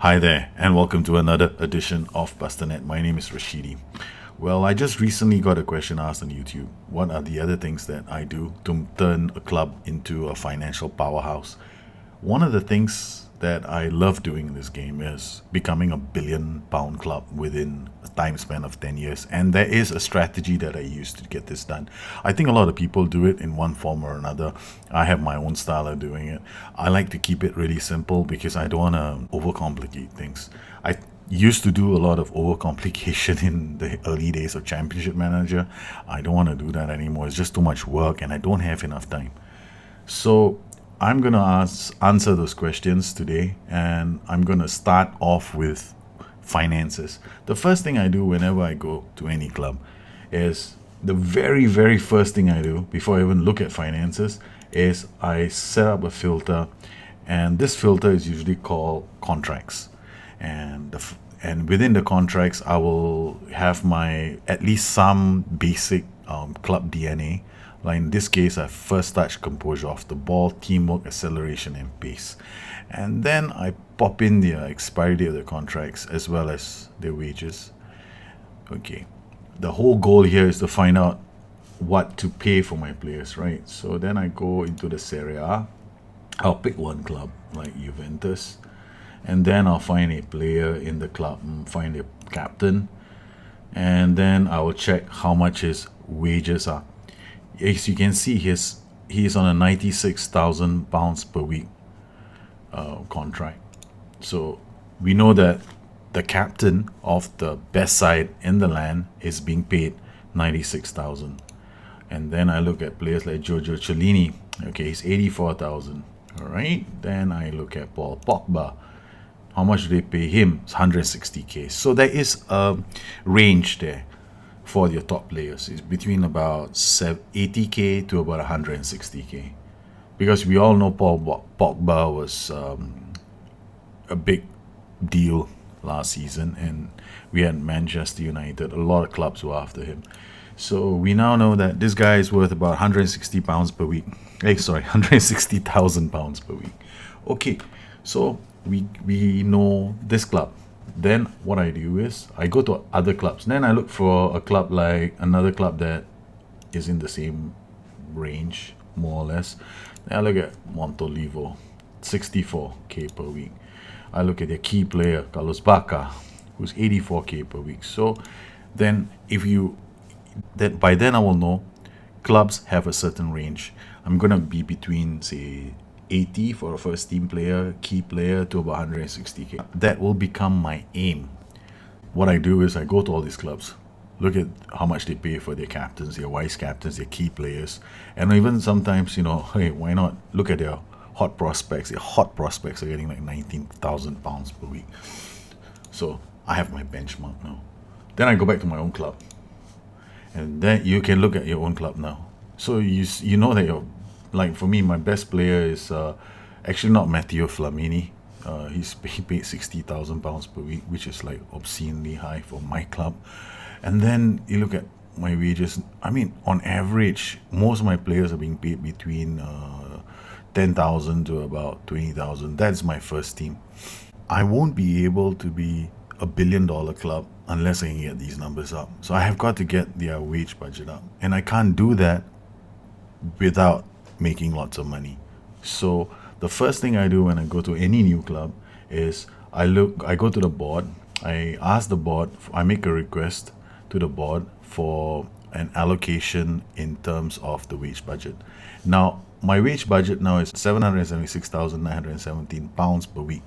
Hi there, and welcome to another edition of Busternet. My name is Rashidi. Well, I just recently got a question asked on YouTube. What are the other things that I do to turn a club into a financial powerhouse? One of the things that I love doing in this game is becoming a £1 billion club within a time span of 10 years. And there is a strategy that I use to get this done. I think a lot of people do it in one form or another. I have my own style of doing it. I like to keep it really simple because I don't want to overcomplicate things. I used to do a lot of overcomplication in the early days of Championship Manager. I don't want to do that anymore. It's just too much work and I don't have enough time. So I'm going to answer those questions today, and I'm going to start off with finances. The first thing I do whenever I go to any club is the very, very first thing I do before I even look at finances is I set up a filter, and this filter is usually called contracts. And within the contracts, I will have my at least some basic club DNA. Like in this case, I first touch composure off the ball, teamwork, acceleration, and pace. And then I pop in the expiry date of the contracts as well as their wages. Okay. The whole goal here is to find out what to pay for my players, right? So then I go into the Serie A. I'll pick one club like Juventus, and then I'll find a player in the club, find a captain, and then I will check how much his wages are. As you can see, he's on a £96,000 per week contract. So we know that the captain of the best side in the land is being paid 96,000. And then I look at players like Giorgio Cellini. Okay, he's 84,000. All right. Then I look at Paul Pogba. How much do they pay him? It's 160k. So there is a range there for your top players. It's between about 80k to about 160k, because we all know Paul Pogba was a big deal last season, and we had Manchester United. A lot of clubs were after him. So we now know that this guy is worth about £160 per week. Sorry, £160,000 per week. Okay, so we know this club. Then what I do is I go to other clubs. Then I look for a club like another club that is in the same range, more or less. Then I look at Montolivo, 64k per week. I look at their key player, Carlos Bacca, who's 84k per week. So then by then I will know clubs have a certain range. I'm gonna be between, say, 80 for a first team player, key player, to about 160k. That will become my aim. What I do is I go to all these clubs, look at how much they pay for their captains, their vice captains, their key players, and even sometimes, hey, why not look at their hot prospects? Their hot prospects are getting like £19,000 per week. So I have my benchmark now. Then I go back to my own club, and then you can look at your own club now. So you know that like for me, my best player is actually not Matteo Flamini. He paid £60,000 per week, which is like obscenely high for my club. And then you look at my wages. I mean, on average, most of my players are being paid between 10,000 to about 20,000. That's my first team. I won't be able to be a £1 billion club unless I can get these numbers up. So I have got to get their wage budget up, and I can't do that without making lots of money. So the first thing I do when I go to any new club is I go to the board, I ask the board, I make a request to the board for an allocation in terms of the wage budget. Now my wage budget now is £776,917 per week.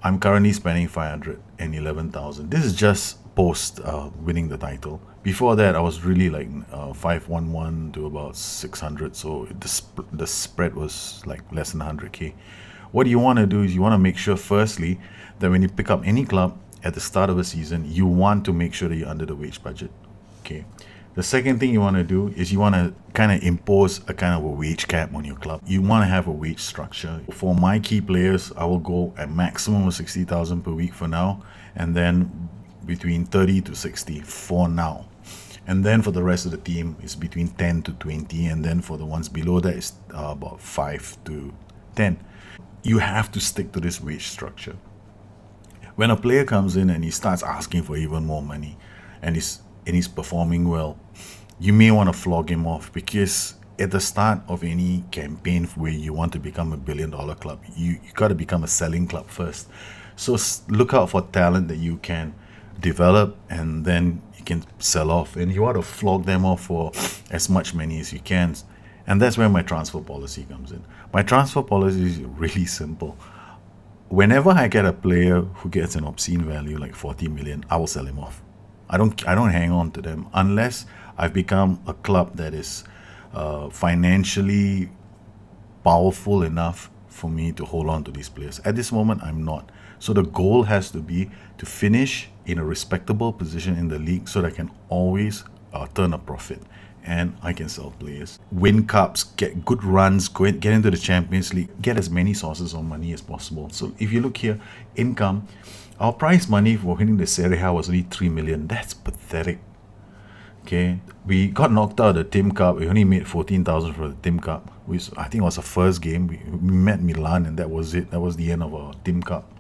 I'm currently spending 511,000. This is just post winning the title. Before that, I was really like 511 to about 600. So the spread was like less than 100k. What you want to do is you want to make sure, firstly, that when you pick up any club at the start of a season, you want to make sure that you're under the wage budget. Okay. The second thing you want to do is you want to kind of impose a kind of a wage cap on your club. You want to have a wage structure. For my key players, I will go a maximum of 60,000 per week for now, and then between 30 to 60 for now. And then for the rest of the team, it's between 10 to 20, and then for the ones below that, it's about 5 to 10. you have to stick to this wage structure. When a player comes in and he starts asking for even more money and he's performing well, you may want to flog him off, because at the start of any campaign where you want to become a $1 billion club, you got to become a selling club first. So look out for talent that you can develop, and then you can sell off, and you want to flog them off for as much money as you can. And that's where my transfer policy comes in. My transfer policy is really simple. Whenever I get a player who gets an obscene value like 40 million, I will sell him off. I don't hang on to them unless I've become a club that is financially powerful enough for me to hold on to these players. At this moment, I'm not. So the goal has to be to finish in a respectable position in the league so that I can always turn a profit and I can sell players, win cups, get good runs, get into the Champions League, get as many sources of money as possible. So if you look here, income, our prize money for winning the Serie A was only 3 million. That's pathetic. Okay, we got knocked out of the Team Cup. We only made 14,000 for the Team Cup, which I think was the first game. We met Milan, and that was it. That was the end of our Team Cup.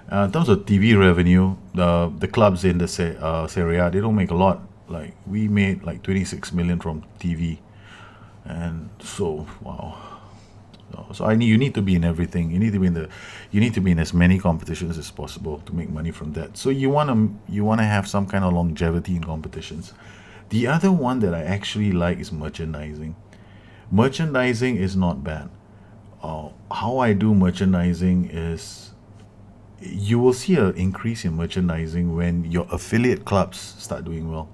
In terms of TV revenue, the clubs in the Serie A, they don't make a lot. Like, we made like 26 million from TV, and so wow. So you need to be in everything. You need to be in as many competitions as possible to make money from that. So you wanna have some kind of longevity in competitions. The other one that I actually like is merchandising. Merchandising is not bad. How I do merchandising is, you will see an increase in merchandising when your affiliate clubs start doing well.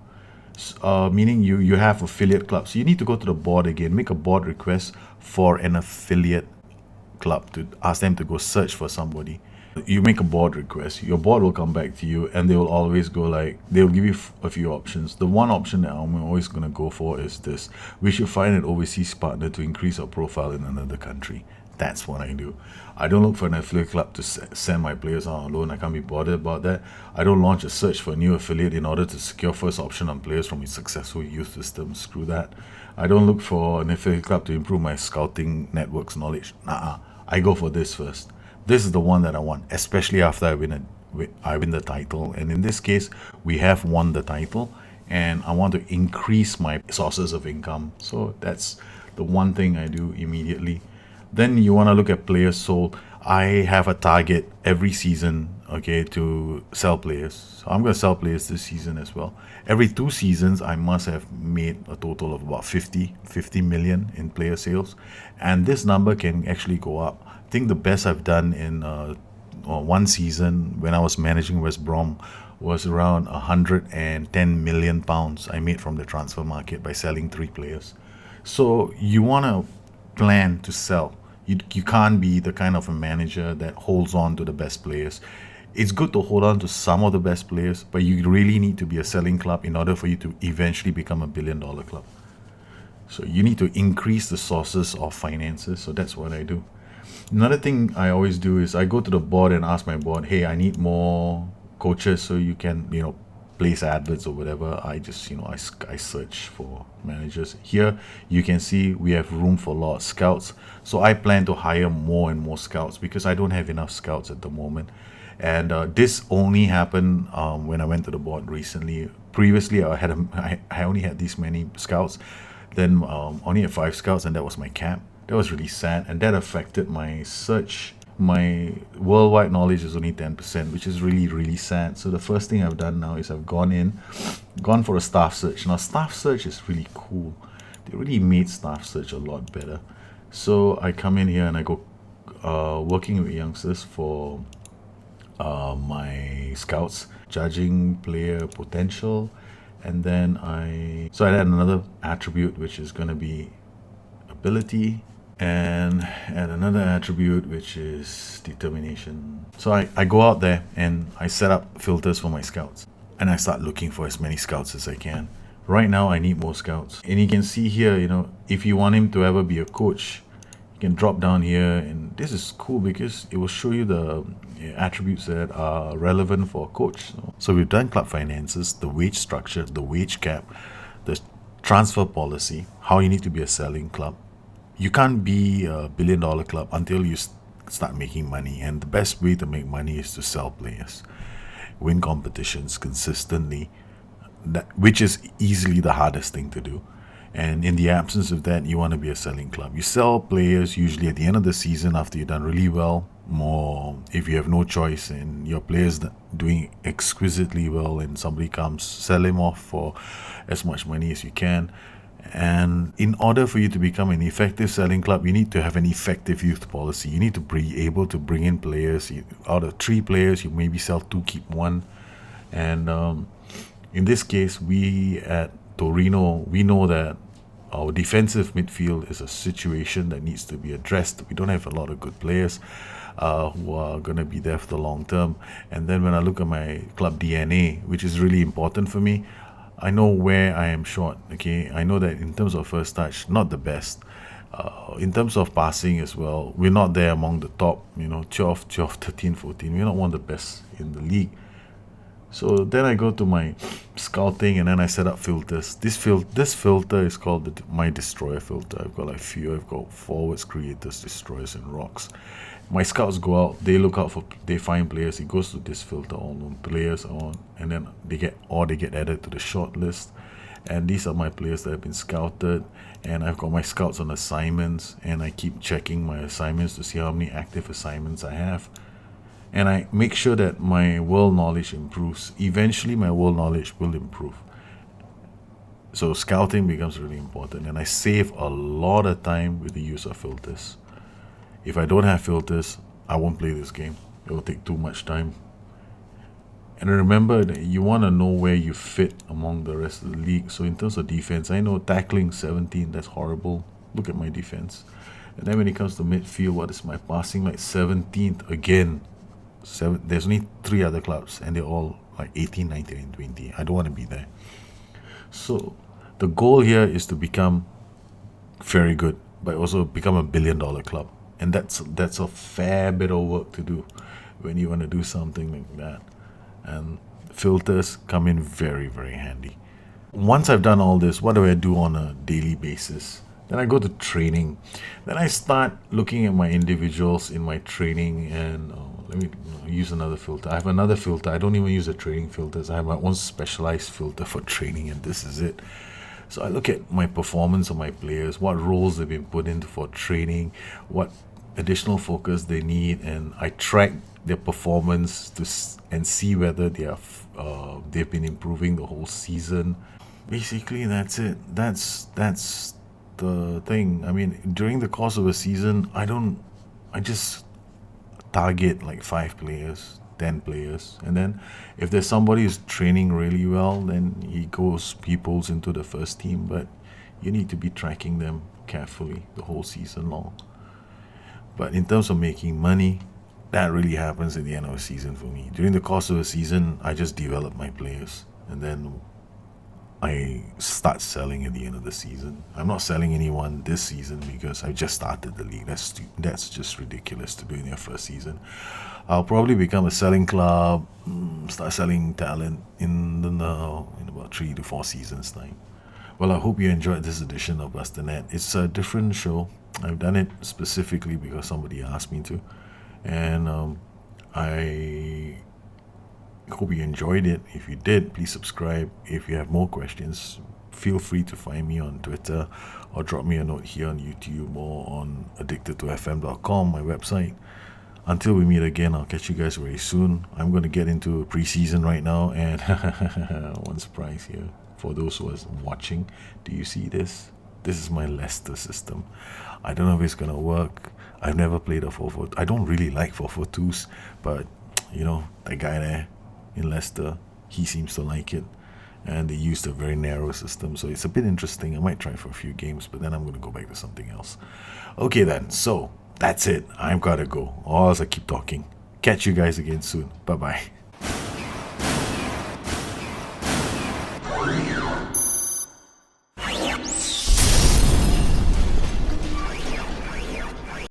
Meaning you have affiliate clubs. So you need to go to the board again, make a board request for an affiliate club to ask them to go search for somebody. You make a board request, your board will come back to you, and they will always go like, they'll give you a few options. The one option that I'm always going to go for is this: we should find an overseas partner to increase our profile in another country. That's what I do. I don't look for an affiliate club to send my players out on loan. I can't be bothered about that. I don't launch a search for a new affiliate in order to secure first option on players from a successful youth system. Screw that. I don't look for an affiliate club to improve my scouting network's knowledge. I go for this first. This is the one that I want, especially after I win the title. And in this case, we have won the title, and I want to increase my sources of income. So that's the one thing I do immediately. Then you want to look at players sold. I have a target every season, okay, to sell players. So I'm going to sell players this season as well. Every 2 seasons, I must have made a total of about 50 million in player sales. And this number can actually go up. I think the best I've done in one season when I was managing West Brom was around 110 million pounds I made from the transfer market by selling 3 players. So you want to plan to sell. You can't be the kind of a manager that holds on to the best players. It's good to hold on to some of the best players, but you really need to be a selling club in order for you to eventually become a $1 billion club. So you need to increase the sources of finances. So that's what I do. Another thing I always do is I go to the board and ask my board, hey, I need more coaches so you can, place adverts or whatever. I just, I search for managers. Here, you can see we have room for a lot of scouts. So I plan to hire more and more scouts because I don't have enough scouts at the moment. And this only happened when I went to the board recently. Previously, I only had this many scouts. Then only had 5 scouts, and that was my cap. That was really sad, and that affected my search. My worldwide knowledge is only 10%, which is really, really sad. So the first thing I've done now is I've gone for a staff search. Now, staff search is really cool. They really made staff search a lot better. So I come in here and I go working with youngsters for my scouts, judging player potential, and then I add another attribute, which is going to be ability, and add another attribute, which is determination. So I go out there and I set up filters for my scouts, and I start looking for as many scouts as I can. Right now, I need more scouts. And you can see here, if you want him to ever be a coach, you can drop down here, and this is cool because it will show you the attributes that are relevant for a coach. So we've done club finances, the wage structure, the wage cap, the transfer policy, how you need to be a selling club. You can't be a $1 billion club until you start making money. And the best way to make money is to sell players, win competitions consistently, which is easily the hardest thing to do. And in the absence of that, you want to be a selling club. You sell players usually at the end of the season after you've done really well. More if you have no choice and your player's doing exquisitely well and somebody comes, sell him off for as much money as you can. And in order for you to become an effective selling club, you need to have an effective youth policy. You need to be able to bring in players. Out of 3 players, you maybe sell 2, keep 1. And in this case, we at Torino, we know that our defensive midfield is a situation that needs to be addressed. We don't have a lot of good players who are going to be there for the long term. And then when I look at my club DNA, which is really important for me, I know where I am short. Okay, I know that in terms of first touch, not the best. In terms of passing as well, we're not there among the top, 12, 13, 14. We're not one of the best in the league. So then I go to my scouting and then I set up filters. This filter is called my destroyer filter. I've got I've got forwards, creators, destroyers, and rocks. My scouts go out, they look out they find players. It goes to this filter, all known players on, and then they get added to the short list. And these are my players that have been scouted. And I've got my scouts on assignments, and I keep checking my assignments to see how many active assignments I have. And I make sure that my world knowledge improves. Eventually, my world knowledge will improve. So scouting becomes really important. And I save a lot of time with the use of filters. If I don't have filters, I won't play this game. It will take too much time. And remember that you want to know where you fit among the rest of the league. So in terms of defense, I know tackling 17, that's horrible. Look at my defense. And then when it comes to midfield, what is my passing? 17th again. There's only 3 other clubs and they're all 18, 19, and 20. I don't want to be there. So the goal here is to become very good, but also become $1 billion club. And that's a fair bit of work to do when you want to do something like that. And filters come in very, very handy. Once I've done all this, what do I do on a daily basis? Then I go to training. Then I start looking at my individuals in my training and let me use another filter. I have another filter. I don't even use the training filters. I have my own specialized filter for training, and this is it. So I look at my performance of my players, what roles they've been put into for training, what additional focus they need, and I track their performance and see whether they've been improving the whole season. Basically, that's it. That's the thing. I mean, during the course of a season, I just target 5 players, 10 players, and then if there's somebody who's training really well, then he pulls into the first team. But you need to be tracking them carefully the whole season long. But in terms of making money, that really happens at the end of a season for me. During the course of a season, I just develop my players, and then I start selling at the end of the season. I'm not selling anyone this season because I just started the league. That's just ridiculous to do in your first season. I'll probably become a selling club, start selling talent in about 3 to 4 seasons time. Well, I hope you enjoyed this edition of Buster.net. It's a different show. I've done it specifically because somebody asked me to, and I hope you enjoyed it. If you did, please subscribe. If you have more questions, feel free to find me on Twitter or drop me a note here on YouTube or on addicted2fm.com, my website. Until we meet again, I'll catch you guys very soon. I'm going to get into preseason right now, and one surprise here for those who are watching. Do you see this? This is my Leicester system. I don't know if it's going to work. I've never played a 4-4. I don't really like 4-4-2s, but that guy there in Leicester, he seems to like it, and they used a very narrow system, so it's a bit interesting. I might try for a few games, but then I'm going to go back to something else. Okay then, so that's it. I've got to go, or else I keep talking. Catch you guys again soon. Bye bye.